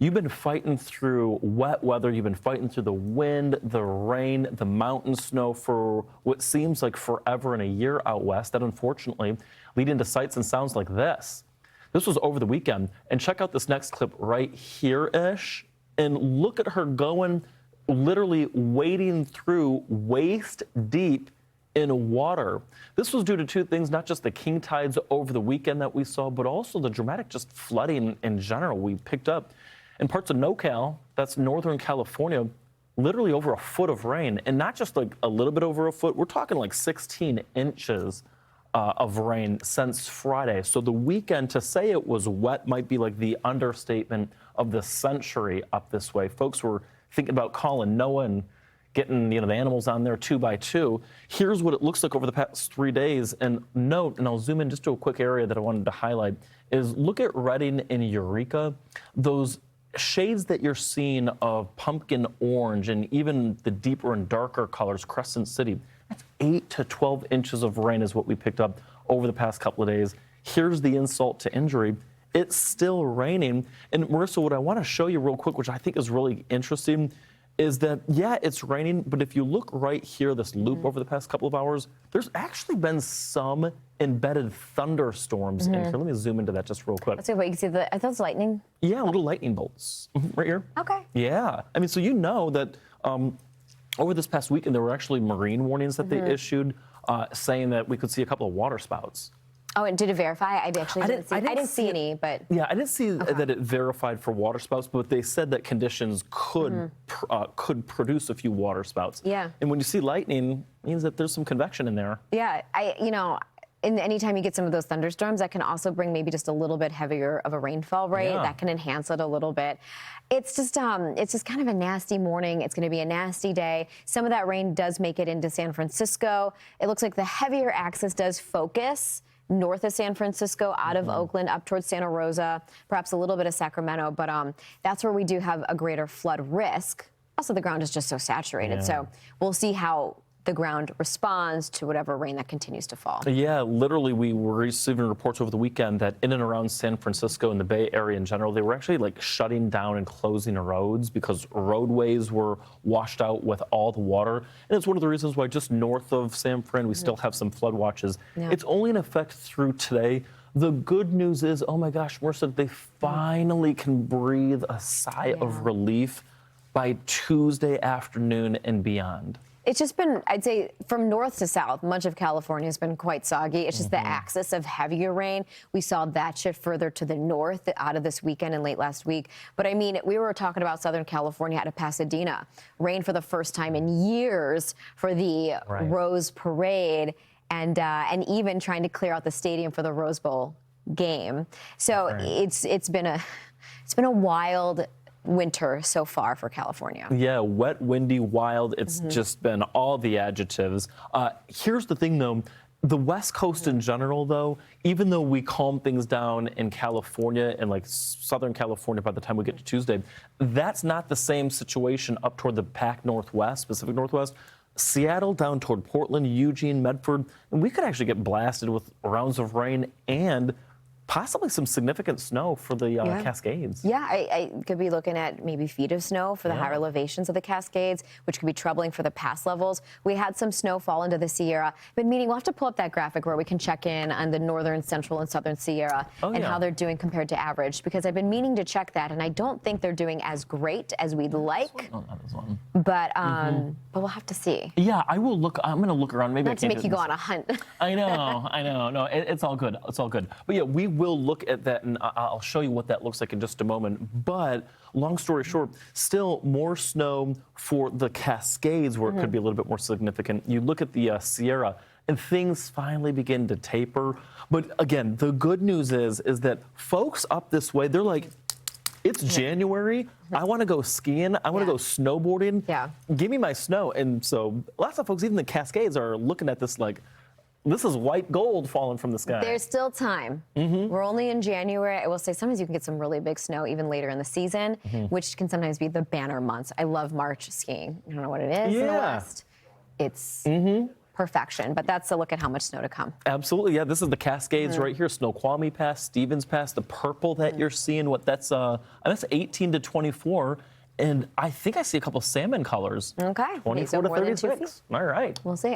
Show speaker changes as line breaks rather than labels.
You've been fighting through wet weather. You've been fighting through the wind, the rain, the mountain snow for what seems like forever and a year out west. That unfortunately leading to sights and sounds like this. This was over the weekend. And check out this next clip right here-ish. And look at her going, literally wading through waist deep in water. This was due to two things, not just the king tides over the weekend that we saw, but also the dramatic just flooding in general we picked up. In parts of NoCal, that's Northern California, literally over a foot of rain. And not just like a little bit over a foot, we're talking like 16 inches of rain since Friday. So the weekend, to say it was wet might be like the understatement of the century up this way. Folks were thinking about calling NOAA and getting the animals on there 2 by 2. Here's what it looks like over the past 3 days. And note, and I'll zoom in just to a quick area that I wanted to highlight, is look at Redding and Eureka. Those shades that you're seeing of pumpkin orange and even the deeper and darker colors, Crescent City, that's 8 to 12 inches of rain is what we picked up over the past couple of days. Here's the insult to injury. It's still raining. And Marissa, what I want to show you real quick, which I think is really interesting, is that, yeah, it's raining, but if you look right here, this loop over the past couple of hours, there's actually been some embedded thunderstorms in here. Let me zoom into that just real quick.
Let's see what you can see. Are those lightning?
Yeah, little lightning bolts right here.
Okay.
Yeah. I mean, so you know that over this past weekend, there were actually marine warnings that they issued saying that we could see a couple of water spouts.
Oh, and did it verify? I didn't see any, but...
Yeah, I didn't see that it verified for water spouts, but they said that conditions could could produce a few water spouts.
Yeah.
And when you see lightning, it means that there's some convection in there.
Yeah, and anytime you get some of those thunderstorms, that can also bring maybe just a little bit heavier of a rainfall rate.
Yeah.
That can enhance it a little bit. It's just kind of a nasty morning. It's going to be a nasty day. Some of that rain does make it into San Francisco. It looks like the heavier axis does focus north of San Francisco, out of Oakland, up towards Santa Rosa, perhaps a little bit of Sacramento, but that's where we do have a greater flood risk. Also, the ground is just so saturated, so we'll see how the ground responds to whatever rain that continues to fall.
Yeah, literally, we were receiving reports over the weekend that in and around San Francisco and the Bay Area in general, they were actually like shutting down and closing roads because roadways were washed out with all the water. And it's one of the reasons why just north of San Fran, we still have some flood watches. Yeah. It's only in effect through today. The good news is, oh my gosh, Marissa, they finally can breathe a sigh of relief by Tuesday afternoon and beyond.
It's just been, I'd say, from north to south, much of California has been quite soggy. It's just the axis of heavier rain. We saw that shift further to the north out of this weekend and late last week. But I mean, we were talking about Southern California out of Pasadena. Rain for the first time in years for the Rose Parade, and even trying to clear out the stadium for the Rose Bowl game. So it's been a wild winter so far for California.
Yeah, wet, windy, wild. It's just been all the adjectives. Here's the thing, though. The West Coast in general, though, even though we calm things down in California and like Southern California by the time we get to Tuesday, that's not the same situation up toward the Pac Northwest, Pacific Northwest. Seattle down toward Portland, Eugene, Medford, and we could actually get blasted with rounds of rain and possibly some significant snow for the Cascades.
Yeah, I could be looking at maybe feet of snow for the higher elevations of the Cascades, which could be troubling for the pass levels. We had some snow fall into the Sierra. But meaning we'll have to pull up that graphic where we can check in on the northern, central, and southern Sierra and how they're doing compared to average, because I've been meaning to check that, and I don't think they're doing as great as we'd like. But we'll have to see.
Yeah, I will look. I'm going to look around. Maybe
Not to make you go on a hunt.
I know. No, it's all good. It's all good. But yeah, we will look at that, and I'll show you what that looks like in just a moment. But long story short, still more snow for the Cascades, where it could be a little bit more significant. You look at the Sierra, and things finally begin to taper. But again, the good news is that folks up this way, they're like, it's January. I want to go skiing. I want to go snowboarding.
Yeah.
Give me my snow. And so lots of folks, even the Cascades, are looking at this like, this is white gold falling from the sky.
There's still time. We're only in January. I will say sometimes you can get some really big snow even later in the season, which can sometimes be the banner months. I love March skiing. I don't know what it is in the West. It's perfection. But that's a look at how much snow to come.
Absolutely, yeah. This is the Cascades right here, Snoqualmie Pass, Stevens Pass, the purple that you're seeing. That's 18 to 24, and I think I see a couple salmon colors.
Okay,
24 to
more than 2 feet.
36. All right.
We'll see.